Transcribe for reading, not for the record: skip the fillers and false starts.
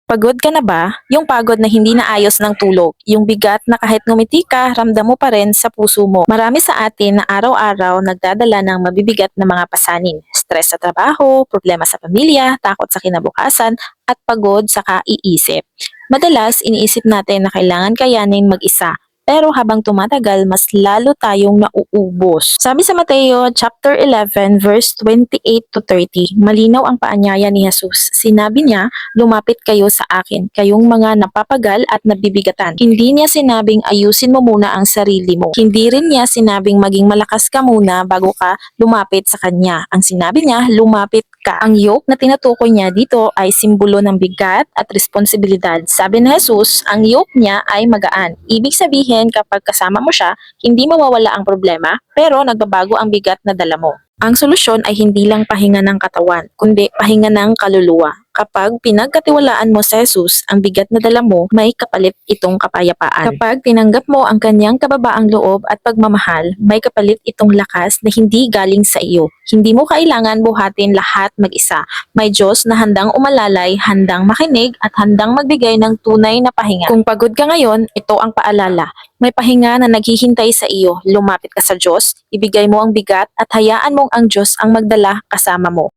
Pagod ka na ba? Yung pagod na hindi naayos ng tulog. Yung bigat na kahit ngumiti ka, ramdam mo pa rin sa puso mo. Marami sa atin na araw-araw nagdadala ng mabibigat na mga pasanin. Stress sa trabaho, problema sa pamilya, takot sa kinabukasan, at pagod sa kaiisip. Madalas, iniisip natin na kailangan kayanin mag-isa. Pero habang tumatagal, mas lalo tayong nauubos. Sabi sa Mateo chapter 11 verse 28 to 30, malinaw ang paanyaya ni Jesus. Sinabi niya, lumapit kayo sa akin, kayong mga napapagal at nabibigatan. Hindi niya sinabing ayusin mo muna ang sarili mo. Hindi rin niya sinabing maging malakas ka muna bago ka lumapit sa kanya. Ang sinabi niya, lumapit ka. Ang yoke na tinutukoy niya dito ay simbolo ng bigat at responsibilidad. Sabi ni Jesus, ang yoke niya ay magaan. Ibig sabihin, kapag kasama mo siya, hindi mawawala ang problema, pero nagbabago ang bigat na dala mo. Ang solusyon ay hindi lang pahinga ng katawan, kundi pahinga ng kaluluwa. Kapag pinagkatiwalaan mo sa Jesus ang bigat na dala mo, may kapalit itong kapayapaan. Kapag tinanggap mo ang kanyang kababaang loob at pagmamahal, may kapalit itong lakas na hindi galing sa iyo. Hindi mo kailangan buhatin lahat mag-isa. May Diyos na handang umalalay, handang makinig at handang magbigay ng tunay na pahinga. Kung pagod ka ngayon, ito ang paalala. May pahinga na naghihintay sa iyo. Lumapit ka sa Diyos, ibigay mo ang bigat at hayaan mong ang Diyos ang magdala kasama mo.